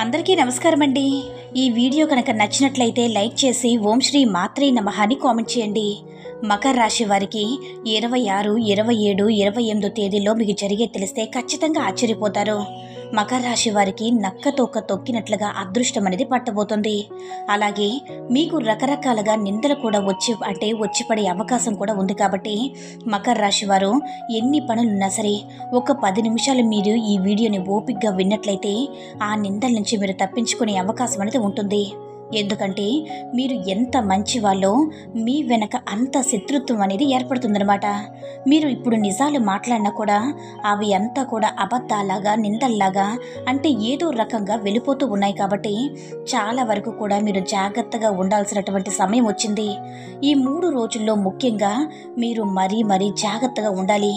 అందరికీ నమస్కారం అండి. ఈ వీడియో కనుక నచ్చినట్లయితే లైక్ చేసి ఓం శ్రీ మాత్రే నమః అని కామెంట్ చేయండి. మకర రాశి వారికి 26, 27, 28 తేదీల్లో మీకు జరిగే తెలిస్తే ఖచ్చితంగా ఆశ్చర్యపోతారు. మకర రాశి వారికి నక్క తోక తొక్కినట్లుగా అదృష్టం అనేది పట్టబోతుంది. అలాగే మీకు రకరకాలుగా నిందలు కూడా వచ్చి పడే అవకాశం కూడా ఉంది. కాబట్టి మకర రాశి వారు ఎన్ని పనులున్నా సరే ఒక 10 నిమిషాలు మీరు ఈ వీడియోని ఓపికగా విన్నట్లయితే ఆ నిందల నుంచి మీరు తప్పించుకునే అవకాశం అనేది ఉంటుంది. ఎందుకంటే మీరు ఎంత మంచి వాళ్ళో మీ వెనక అంత శత్రుత్వం అనేది ఏర్పడుతుందన్నమాట. మీరు ఇప్పుడు నిజాలు మాట్లాడినా కూడా అవి అంతా కూడా అబద్ధాలాగా నిందల్లాగా అంటే ఏదో రకంగా వెళ్ళిపోతూ ఉన్నాయి. కాబట్టి చాలా వరకు కూడా మీరు జాగ్రత్తగా ఉండాల్సినటువంటి సమయం వచ్చింది. ఈ 3 రోజుల్లో ముఖ్యంగా మీరు మరీ జాగ్రత్తగా ఉండాలి.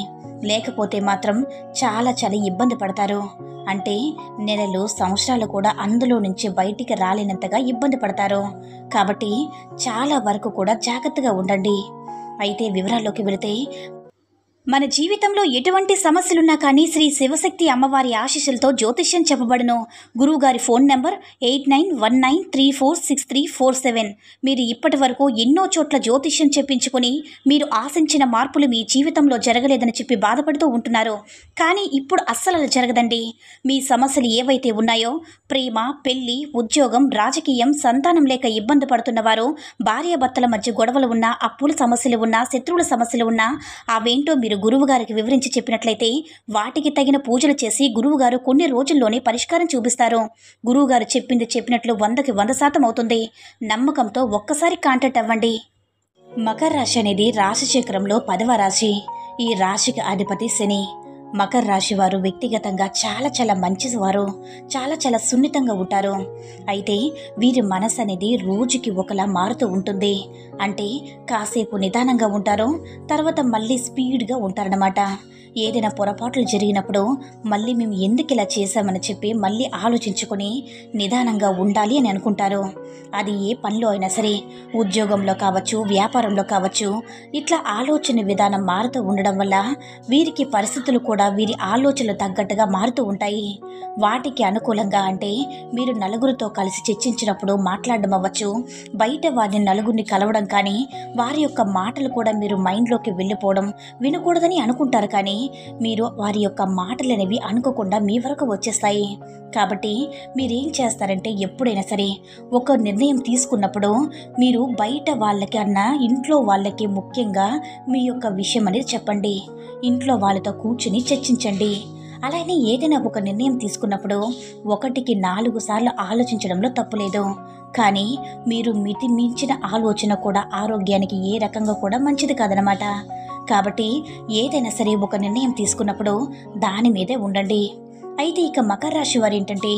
లేకపోతే మాత్రం చాలా ఇబ్బంది పడతారు. అంటే నెలలు సంవత్సరాలు కూడా అందులో నుంచి బయటికి రాలేనంతగా ఇబ్బంది పడతారు. కాబట్టి చాలా వరకు కూడా జాగ్రత్తగా ఉండండి. అయితే వివరాల్లోకి వెళితే మన జీవితంలో ఎటువంటి సమస్యలున్నా కానీ శ్రీ శివశక్తి అమ్మవారి ఆశీస్సులతో జ్యోతిష్యం చెప్పబడును. గురువుగారి ఫోన్ నంబర్ 8919346347. మీరు ఇప్పటి వరకు ఎన్నో చోట్ల జ్యోతిష్యం చెప్పించుకొని మీరు ఆశించిన మార్పులు మీ జీవితంలో జరగలేదని చెప్పి బాధపడుతూ ఉంటున్నారు. కానీ ఇప్పుడు అస్సలు అలా జరగదండి. మీ సమస్యలు ఏవైతే ఉన్నాయో ప్రేమ, పెళ్లి, ఉద్యోగం, రాజకీయం, సంతానం లేక ఇబ్బంది పడుతున్నవారు, భార్యాభర్తల మధ్య గొడవలు ఉన్నా, అప్పుల సమస్యలు ఉన్నా, శత్రువుల సమస్యలు ఉన్నా అవేంటో మీరు గురువుగారికి వివరించి చెప్పినట్లయితే వాటికి తగిన పూజలు చేసి గురువుగారు కొన్ని రోజుల్లోనే పరిష్కారం చూపిస్తారు. గురువుగారు చెప్పింది చెప్పినట్లు 100కి 100% అవుతుంది. నమ్మకంతో ఒక్కసారి కాంటాక్ట్ అవ్వండి. మకర రాశి అనేది రాశి చక్రంలో 10వ రాశి. ఈ రాశికి అధిపతి శని. మకర రాశి వారు వ్యక్తిగతంగా చాలా మంచివారు, చాలా సున్నితంగా ఉంటారు. అయితే వీరి మనసు అనేది రోజుకి ఒకలా మారుతూ ఉంటుంది. అంటే కాసేపు నిదానంగా ఉంటారు, తర్వాత మళ్ళీ స్పీడ్గా ఉంటారన్నమాట. ఏదైనా పొరపాట్లు జరిగినప్పుడు మళ్ళీ మేము ఎందుకు ఇలా చేశామని చెప్పి మళ్ళీ ఆలోచించుకొని నిదానంగా ఉండాలి అని అనుకుంటారు. అది ఏ పనిలో అయినా సరే, ఉద్యోగంలో కావచ్చు, వ్యాపారంలో కావచ్చు, ఇట్లా ఆలోచన విధానం మారుతూ ఉండడం వల్ల వీరికి పరిస్థితులు కూడా వీరి ఆలోచనలు తగ్గట్టుగా మారుతూ ఉంటాయి. వాటికి అనుకూలంగా అంటే మీరు నలుగురితో కలిసి చర్చించినప్పుడు మాట్లాడడం అవ్వచ్చు, బయట వారిని నలుగురిని కలవడం కానీ, వారి యొక్క మాటలు కూడా మీరు మైండ్లోకి వెళ్ళిపోవడం వినకూడదని అనుకుంటారు. కానీ మీరు వారి యొక్క మాటలు అనేవి అనుకోకుండా మీ వరకు వచ్చేస్తాయి. కాబట్టి మీరేం చేస్తారంటే ఎప్పుడైనా సరే ఒక నిర్ణయం తీసుకున్నప్పుడు మీరు బయట వాళ్ళకి అన్నా ఇంట్లో వాళ్ళకి ముఖ్యంగా మీ యొక్క విషయం అనేది చెప్పండి. ఇంట్లో వాళ్ళతో కూర్చుని చర్చించండి. అలానే ఏదైనా ఒక నిర్ణయం తీసుకున్నప్పుడు 1కి 4 సార్లు ఆలోచించడంలో తప్పులేదు. కానీ మీరు మితిమించిన ఆలోచన కూడా ఆరోగ్యానికి ఏ రకంగా కూడా మంచిది కాదనమాట. కాబట్టి ఏదైనా సరే ఒక నిర్ణయం తీసుకున్నప్పుడు దాని మీదే ఉండండి. అయితే ఇక మకర రాశి వారు ఏంటంటే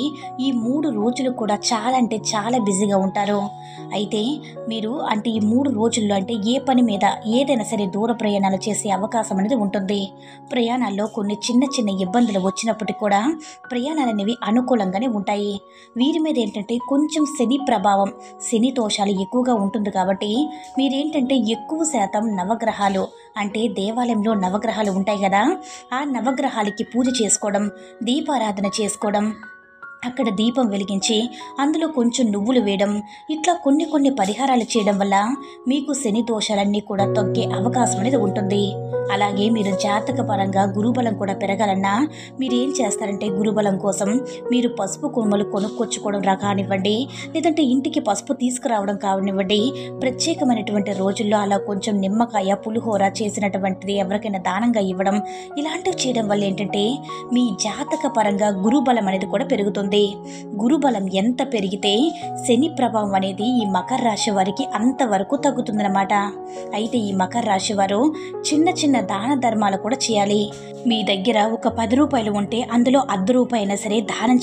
ఈ 3 రోజులు కూడా చాలా బిజీగా ఉంటారు. అయితే మీరు అంటే ఈ 3 రోజుల్లో అంటే ఏ పని మీద ఏదైనా సరే దూర ప్రయాణాలు చేసే అవకాశం అనేది ఉంటుంది. ప్రయాణాల్లో కొన్ని చిన్న ఇబ్బందులు వచ్చినప్పటికీ కూడా ప్రయాణాలు అనేవి అనుకూలంగానే ఉంటాయి. వీరి మీద ఏంటంటే కొంచెం శని ప్రభావం, శని దోషాలు ఎక్కువగా ఉంటుంది. కాబట్టి మీరేంటంటే ఎక్కువ శాతం నవగ్రహాలు అంటే దేవాలయంలో నవగ్రహాలు ఉంటాయి కదా, ఆ నవగ్రహాలకి పూజ చేసుకోవడం, దీపారాధన చేసుకోవడం, అక్కడ దీపం వెలిగించి అందులో కొంచెం నువ్వులు వేయడం, ఇట్లా కొన్ని పరిహారాలు చేయడం వల్ల మీకు శని దోషాలన్నీ కూడా తగ్గే అవకాశం అనేది ఉంటుంది. అలాగే మీరు జాతక పరంగా గురుబలం కూడా పెరగాలన్నా మీరు ఏం చేస్తారంటే గురుబలం కోసం మీరు పసుపు కొమ్మలు కొనుక్కొచ్చుకోవడం కానివ్వండి, లేదంటే ఇంటికి పసుపు తీసుకురావడం కానివ్వండి, ప్రత్యేకమైనటువంటి రోజుల్లో అలా కొంచెం నిమ్మకాయ, పులిహోర చేసినటువంటిది ఎవరికైనా దానంగా ఇవ్వడం, ఇలాంటివి చేయడం వల్ల ఏంటంటే మీ జాతక పరంగా గురుబలం అనేది కూడా పెరుగుతుంది. గురుబలం ఎంత పెరిగితే శని ప్రభావం అనేది ఈ మకర రాశి వారికి అంతవరకు తగ్గుతుందన్నమాట. అయితే ఈ మకర రాశి వారు చిన్న దాన ధర్మాలు కూడా చేయాలి. మీ దగ్గర ఒక 10 రూపాయలు ఉంటే అందులో ₹1 అయినా సరే దానం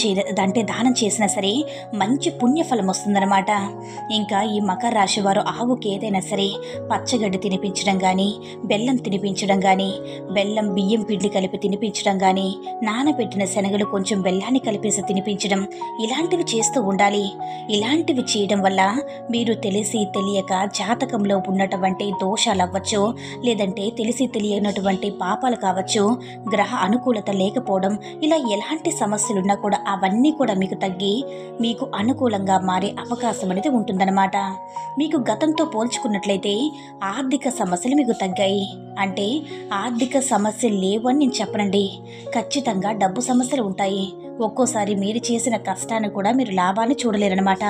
చేసినా సరే మంచి పుణ్యఫలం వస్తుందన్నమాట. ఇంకా ఈ మకర రాశి వారు ఆవుకి ఏదైనా సరే పచ్చగడ్డి తినిపించడం కానీ, బెల్లం తినిపించడం కానీ, బెల్లం బియ్యం పిండి కలిపి తినిపించడం కానీ, నానబెట్టిన శనగలు కొంచెం బెల్లాన్ని కలిపేసి తినిపించడం పంపించడం ఇలాంటివి చేస్తూ ఉండాలి. ఇలాంటివి చేయడం వల్ల మీరు తెలిసి తెలియక జాతకంలో ఉన్నటువంటి దోషాలు అవ్వచ్చు, లేదంటే తెలిసి తెలియనటువంటి పాపాలు కావచ్చు, గ్రహ అనుకూలత లేకపోవడం, ఇలా ఎలాంటి సమస్యలున్నా కూడా అవన్నీ కూడా మీకు తగ్గి మీకు అనుకూలంగా మారే అవకాశం అనేది ఉంటుందన్నమాట. మీకు గతంతో పోల్చుకున్నట్లయితే ఆర్థిక సమస్యలు మీకు తగ్గాయి. అంటే ఆర్థిక సమస్యలు లేవు అని నేను చెప్పనండి, ఖచ్చితంగా డబ్బు సమస్యలు ఉంటాయి. ఒక్కోసారి మీరు చేసిన కష్టాన్ని కూడా మీరు లాభాన్ని చూడలేరనమాట.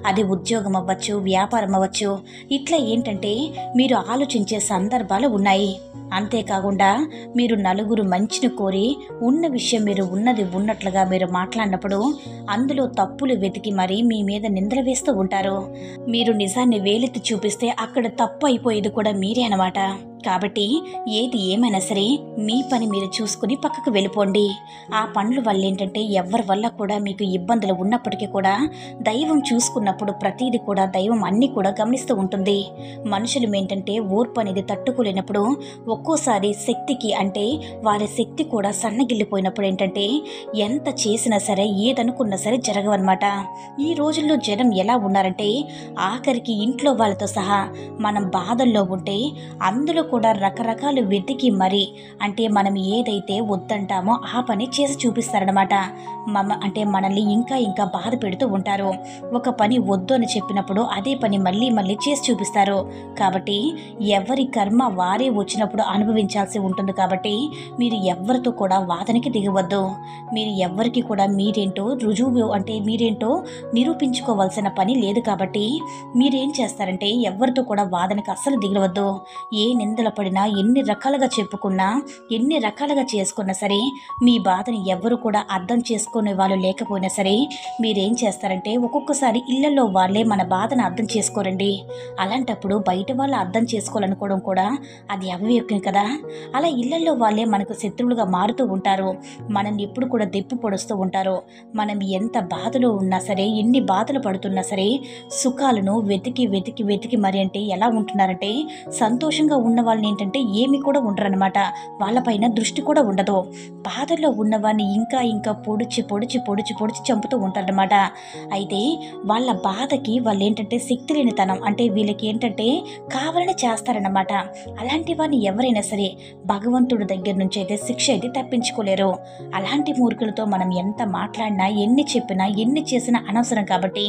అది ఉద్యోగం అవ్వచ్చు, వ్యాపారం అవ్వచ్చు, ఇట్లా ఏంటంటే మీరు ఆలోచించే సందర్భాలు ఉన్నాయి. అంతేకాకుండా మీరు నలుగురు మంచిని కోరి ఉన్న విషయం మీరు ఉన్నది ఉన్నట్లుగా మీరు మాట్లాడినప్పుడు అందులో తప్పులు వెతికి మరీ మీ మీద నిందలు వేస్తూ ఉంటారు. మీరు నిజాన్ని వేలెత్తి చూపిస్తే అక్కడ తప్పు అయిపోయేది కూడా మీరే అనమాట. కాబట్టి ఏది ఏమైనా సరే మీ పని మీరు చూసుకుని పక్కకు వెళ్ళిపోండి. ఆ పనుల వల్ల ఏంటంటే ఎవరి వల్ల కూడా మీకు ఇబ్బందులు ఉన్నప్పటికీ కూడా దైవం చూసుకున్నప్పుడు ప్రతిదీ కూడా దైవం అన్నీ కూడా గమనిస్తూ ఉంటుంది. మనుషులు ఏంటంటే ఓర్పు అనేది తట్టుకోలేనప్పుడు ఒక్కోసారి శక్తికి అంటే వారి శక్తి కూడా సన్నగిల్లిపోయినప్పుడు ఏంటంటే ఎంత చేసినా సరే ఏదనుకున్నా సరే జరగవన్నమాట. ఈ రోజుల్లో జనం ఎలా ఉన్నారంటే ఆఖరికి ఇంట్లో వాళ్ళతో సహా మనం బాధల్లో ఉంటే అందులో కూడా రకరకాలు వెతికి మరి అంటే మనం ఏదైతే వద్దంటామో ఆ పని చేసి చూపిస్తారనమాట. అంటే మనల్ని ఇంకా ఇంకా బాధ పెడుతూ ఉంటారు. ఒక పని వద్దు అని చెప్పినప్పుడు అదే పని మళ్ళీ మళ్ళీ చేసి చూపిస్తారు. కాబట్టి ఎవరి కర్మ వారే వచ్చినప్పుడు అనుభవించాల్సి ఉంటుంది. కాబట్టి మీరు ఎవరితో కూడా వాదనకి దిగవద్దు. మీరు ఎవరికి కూడా మీరేంటో రుజువు అంటే మీరేంటో నిరూపించుకోవాల్సిన పని లేదు. కాబట్టి మీరేం చేస్తారంటే ఎవరితో కూడా వాదనకి అస్సలు దిగవద్దు. ఏ నిందల పడినా ఎన్ని రకాలుగా చెప్పుకున్నా ఎన్ని రకాలుగా చేసుకున్నా సరే మీ బాధని ఎవరు కూడా అర్థం చేసుకునే వాళ్ళు లేకపోయినా సరే మీరేం చేస్తారంటే ఒక్కొక్కసారి ఇళ్లలో వాళ్ళే మన బాధను అర్థం చేసుకోరండి. అలాంటప్పుడు బయట వాళ్ళు అర్థం చేసుకోవాలనుకోవడం కూడా అది అవివేకం కదా. అలా ఇళ్లలో వాళ్ళే మనకు శత్రువులుగా మారుతూ ఉంటారు. మనల్ని ఎప్పుడు కూడా దెప్పు పొడుస్తూ ఉంటారు. మనం ఎంత బాధలో ఉన్నా సరే ఎన్ని బాధలు పడుతున్నా సరే సుఖాలను వెతికి వెతికి వెతికి మరి అంటే ఎలా ఉంటున్నారంటే సంతోషంగా ఉన్న వాళ్ళని ఏంటంటే ఏమి కూడా ఉండరనమాట. వాళ్ళపైన దృష్టి కూడా ఉండదు. బాధల్లో ఉన్నవాడిని ఇంకా ఇంకా పొడిచి పొడిచి పొడిచి పొడిచి చంపుతూ ఉంటారనమాట. అయితే వాళ్ళ బాధకి వాళ్ళు ఏంటంటే శక్తి లేనితనం అంటే వీళ్ళకి ఏంటంటే కావాలని చేస్తారన్నమాట. అలాంటి వారిని ఎవరైనా సరే భగవంతుడి దగ్గర నుంచి అయితే శిక్ష అయితే తప్పించుకోలేరు. అలాంటి మూర్ఖులతో మనం ఎంత మాట్లాడినా ఎన్ని చెప్పినా ఎన్ని చేసినా అనవసరం. కాబట్టి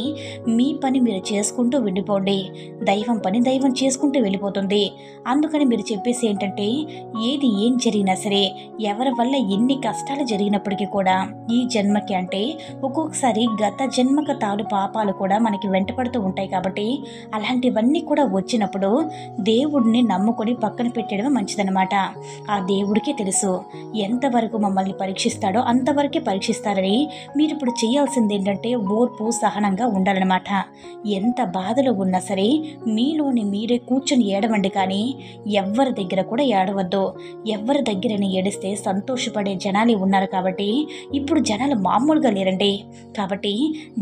మీ పని మీరు చేసుకుంటూ వెళ్ళిపోండి. దైవం పని దైవం చేసుకుంటూ వెళ్ళిపోతుంది. అందుకని మీరు చెప్పేసి ఏంటంటే ఏది ఏం జరిగినా సరే ఎవరి వల్ల ఎన్ని కష్టాలు జరిగినప్పటికీ కూడా ఈ జన్మకి అంటే ఒక్కొక్కసారి గత జన్మక తాలు పాపాలు కూడా మనకి వెంటపడుతూ ఉంటాయి. కాబట్టి అలాంటివన్నీ కూడా వచ్చినప్పుడు దేవుడిని నమ్ముకొని పక్కన పెట్టడమే మంచిదన్నమాట. ఆ దేవుడికే తెలుసు ఎంతవరకు మమ్మల్ని పరీక్షిస్తాడో అంతవరకే పరీక్షిస్తారని. మీరు ఇప్పుడు చేయాల్సింది ఏంటంటే ఓర్పు సహనంగా ఉండాలన్నమాట. ఎంత బాధలో ఉన్నా సరే మీలోని మీరే కూర్చొని ఏడవండి. కానీ ఎవరి దగ్గర కూడా ఏడవద్దు. ఎవరి దగ్గరని ఏడిస్తే సంతోషపడే జనాలు ఉన్నారు. కాబట్టి ఇప్పుడు జనాలు మామూలుగా లేరండి. కాబట్టి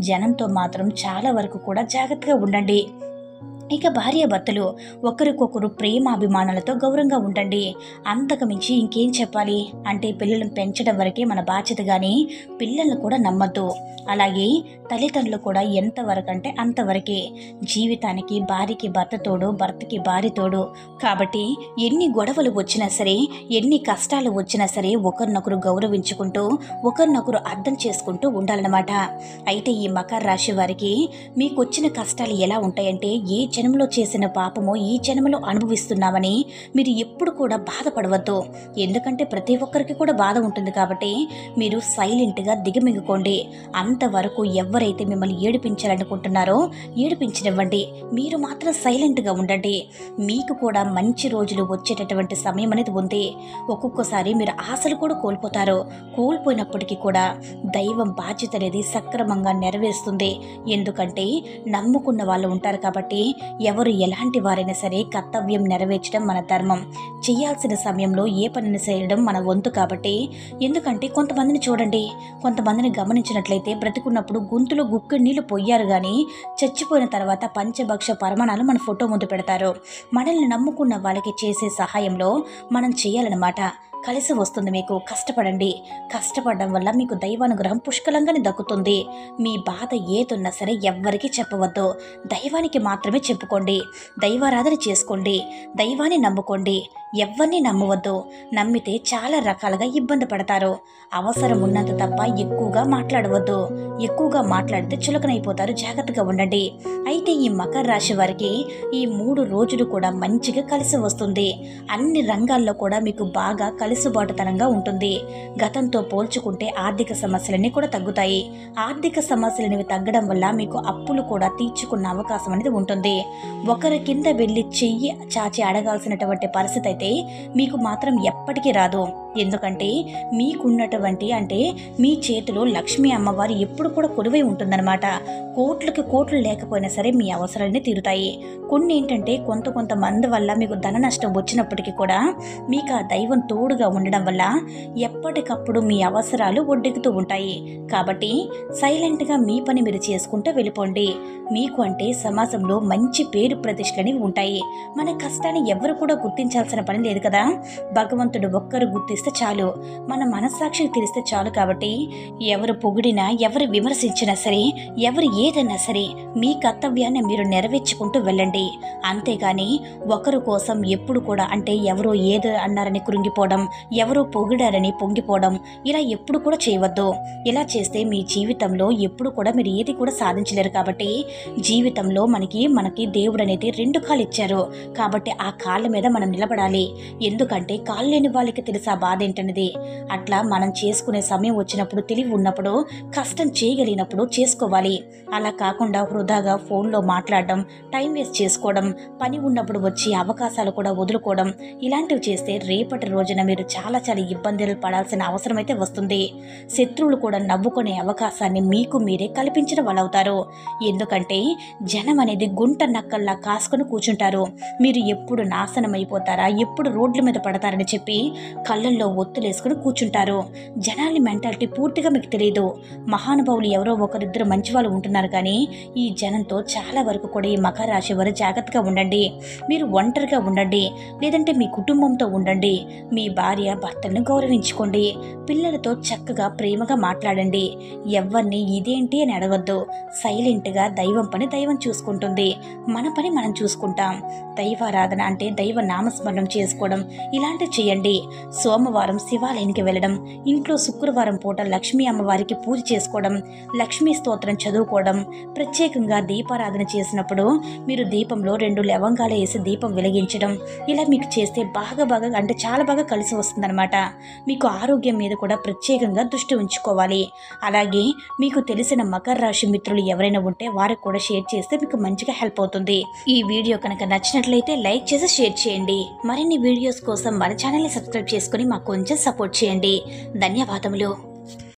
జనంతో మాత్రం చాలా వరకు కూడా జాగ్రత్తగా ఉండండి. ఇక భార్యాభర్తలు ఒకరికొకరు ప్రేమాభిమానాలతో గౌరవంగా ఉండండి. అంతకు మించి ఇంకేం చెప్పాలి అంటే పిల్లలను పెంచడం వరకే మన బాధ్యత. కానీ పిల్లలను కూడా నమ్మద్దు. అలాగే తల్లిదండ్రులు కూడా ఎంతవరకు అంటే అంతవరకే. జీవితానికి భార్యకి భర్త తోడు, భర్తకి భార్య తోడు. కాబట్టి ఎన్ని గొడవలు వచ్చినా సరే ఎన్ని కష్టాలు వచ్చినా సరే ఒకరినొకరు గౌరవించుకుంటూ ఒకరినొకరు అర్థం చేసుకుంటూ ఉండాలన్నమాట. అయితే ఈ మకర రాశి వారికి మీకు వచ్చిన కష్టాలు ఎలా ఉంటాయంటే ఏ జన్మలో చేసిన పాపమో ఈ జన్మలో అనుభవిస్తున్నామని మీరు ఎప్పుడు కూడా బాధపడవద్దు. ఎందుకంటే ప్రతి ఒక్కరికి కూడా బాధ ఉంటుంది. కాబట్టి మీరు సైలెంట్గా దిగమింగుకోండి. అంతవరకు ఎవరైతే మిమ్మల్ని ఏడిపించాలనుకుంటున్నారో ఏడిపించనివ్వండి. మీరు మాత్రం సైలెంట్గా ఉండండి. మీకు కూడా మంచి రోజులు వచ్చేటటువంటి సమయం అనేది ఉంది. ఒక్కొక్కసారి మీరు ఆశలు కూడా కోల్పోతారు. కోల్పోయినప్పటికీ కూడా దైవం బాధ్యత అనేది సక్రమంగా నెరవేరుస్తుంది. ఎందుకంటే నమ్ముకున్న వాళ్ళు ఉంటారు. కాబట్టి ఎవరు ఎలాంటి వారైనా సరే కర్తవ్యం నెరవేర్చడం మన ధర్మం. చేయాల్సిన సమయంలో ఏ పనిని చేయడం మన వంతు. కాబట్టి ఎందుకంటే కొంతమందిని చూడండి, కొంతమందిని గమనించినట్లయితే బ్రతికున్నప్పుడు గొంతులో గుక్కెడు నీళ్లు పొయ్యారు. కానీ చచ్చిపోయిన తర్వాత పంచభక్ష పరమాణాలు మన ఫోటో ముందు పెడతారు. మనల్ని నమ్ముకున్న వాళ్ళకి చేసే సహాయంలో మనం చేయాలన్నమాట. కలిసి వస్తుంది. మీకు కష్టపడండి. కష్టపడడం వల్ల మీకు దైవానుగ్రహం పుష్కలంగానే దక్కుతుంది. మీ బాధ ఏదున్నా సరే ఎవ్వరికీ చెప్పవద్దు. దైవానికి మాత్రమే చెప్పుకోండి. దైవారాధన చేసుకోండి. దైవాన్ని నమ్ముకోండి. ఎవరిని నమ్మవద్దు. నమ్మితే చాలా రకాలుగా ఇబ్బంది పడతారు. అవసరం ఉన్నంత తప్ప ఎక్కువగా మాట్లాడవద్దు. ఎక్కువగా మాట్లాడితే చులకనైపోతారు. జాగ్రత్తగా ఉండండి. అయితే ఈ మకర రాశి వారికి ఈ 3 రోజులు కూడా మంచిగా కలిసి వస్తుంది. అన్ని రంగాల్లో కూడా మీకు బాగా కలిసిబాటుతనంగా ఉంటుంది. గతంతో పోల్చుకుంటే ఆర్థిక సమస్యలన్నీ కూడా తగ్గుతాయి. ఆర్థిక సమస్యలనేవి తగ్గడం వల్ల మీకు అప్పులు కూడా తీర్చుకున్న అవకాశం అనేది ఉంటుంది. ఒకరి కింద వెళ్ళి చెయ్యి చాచి అడగాల్సినటువంటి పరిస్థితి అయితే మీకు మాత్రం ఎప్పటికీ రాదు. ఎందుకంటే మీకున్నటువంటి అంటే మీ చేతిలో లక్ష్మీ అమ్మవారు ఎప్పుడు కూడా కొలువై ఉంటుందన్నమాట. కోట్లకి కోట్లు లేకపోయినా సరే మీ అవసరాలన్నీ తీరుతాయి. కొన్ని ఏంటంటే కొంతమంది వల్ల మీకు ధన నష్టం వచ్చినప్పటికీ కూడా మీకు ఆ దైవం తోడుగా ఉండడం వల్ల ఎప్పటికప్పుడు మీ అవసరాలు ఒడ్డెక్కుతూ ఉంటాయి. కాబట్టి సైలెంట్గా మీ పని మీరు చేసుకుంటూ వెళ్ళిపోండి. మీకు అంటే సమాజంలో మంచి పేరు ప్రతిష్టలని ఉంటాయి. మన కష్టాన్ని ఎవరు కూడా గుర్తించాల్సిన పని లేదు కదా. భగవంతుడు ఒక్కరు గుర్తిస్తే చాలు. మన మనస్సాక్షికి తెలిస్తే చాలు. కాబట్టి ఎవరు పొగిడినా, ఎవరు విమర్శించినా సరే, ఎవరు ఏదన్నా సరే మీ కర్తవ్యాన్ని మీరు నెరవేర్చుకుంటూ వెళ్ళండి. అంతేగాని ఒకరి కోసం ఎప్పుడు కూడా అంటే ఎవరో ఏదో అన్నారని కృంగిపోవడం, ఎవరో పొగిడారని పొంగిపోవడం ఇలా ఎప్పుడు కూడా చేయవద్దు. ఇలా చేస్తే మీ జీవితంలో ఎప్పుడు కూడా మీరు ఏది కూడా సాధించలేరు. కాబట్టి జీవితంలో మనకి దేవుడు అనేది 2 కాళ్ళు ఇచ్చారు. కాబట్టి ఆ కాళ్ళ మీద మనం నిలబడాలి. ఎందుకంటే కాళ్ళు లేని వాళ్ళకి తెలుసా బాధ ఏంటనేది. అట్లా మనం చేసుకునే సమయం వచ్చినప్పుడు, తెలివి ఉన్నప్పుడు, కష్టం చేయగలిగినప్పుడు చేసుకోవాలి. అలా కాకుండా వృధాగా ఫోన్లో మాట్లాడడం, టైం వేస్ట్ చేసుకోవడం, పని ఉన్నప్పుడు వచ్చి అవకాశాలు కూడా వదులుకోవడం ఇలాంటివి చేస్తే రేపటి రోజున మీరు చాలా ఇబ్బందులు పడాల్సిన అవసరం అయితే వస్తుంది. శత్రువులు కూడా నవ్వుకునే అవకాశాన్ని మీకు మీరే కల్పించిన వాళ్ళు అవుతారు. ఎందుకంటే జనం అనేది గుంట నక్కల్లా కాసుకొని కూర్చుంటారు. మీరు ఎప్పుడు నాశనం అయిపోతారా, ఎప్పుడు రోడ్ల మీద పడతారని చెప్పి కళ్ళల్లో ఒత్తులేసుకుని కూర్చుంటారు. జనాలి మెంటాలిటీ పూర్తిగా మీకు తెలియదు. మహానుభావులు ఎవరో ఒకరిద్దరు మంచి వాళ్ళు ఉంటున్నారు. కానీ ఈ జనంతో చాలా వరకు కూడా ఈ మకర రాశి వారు జాగ్రత్తగా ఉండండి. మీరు ఒంటరిగా ఉండండి, లేదంటే మీ కుటుంబంతో ఉండండి. మీ భార్య భర్తలను గౌరవించుకోండి. పిల్లలతో చక్కగా ప్రేమగా మాట్లాడండి. ఎవరిని ఇదేంటి అని అడగద్దు. సైలెంట్గా దైవం పని దైవం చూసుకుంటుంది. మన పని మనం చూసుకుంటాం. దైవారాధన అంటే దైవ నామస్మరణం చేసుకోవడం ఇలాంటివి చేయండి. సోమవారం శివాలయానికి వెళ్ళడం, ఇంట్లో శుక్రవారం పూట లక్ష్మీ అమ్మవారికి పూజ చేసుకోవడం, లక్ష్మీ స్తోత్రం చదువుకోవడం, ప్రత్యేకంగా దీపారాధన చేసినప్పుడు మీరు దీపంలో 2 లవంగాలు వేసి దీపం వెలిగించడం ఇలా మీకు చేస్తే బాగా అంటే చాలా బాగా కలిసి వస్తుందన్నమాట. మీకు ఆరోగ్యం మీద కూడా ప్రత్యేకంగా దృష్టి ఉంచుకోవాలి. అలాగే మీకు తెలిసిన మకర రాశి మిత్రులు ఎవరైనా ఉంటే వారికి కూడా షేర్ చేస్తే మీకు మంచిగా హెల్ప్ అవుతుంది. ఈ వీడియో కనుక నచ్చినట్లయితే లైక్ చేసి షేర్ చేయండి. మరిన్ని వీడియోస్ కోసం మన ఛానల్ని సబ్స్క్రైబ్ చేసుకుని మాకు కొంచెం సపోర్ట్ చేయండి. ధన్యవాదములు.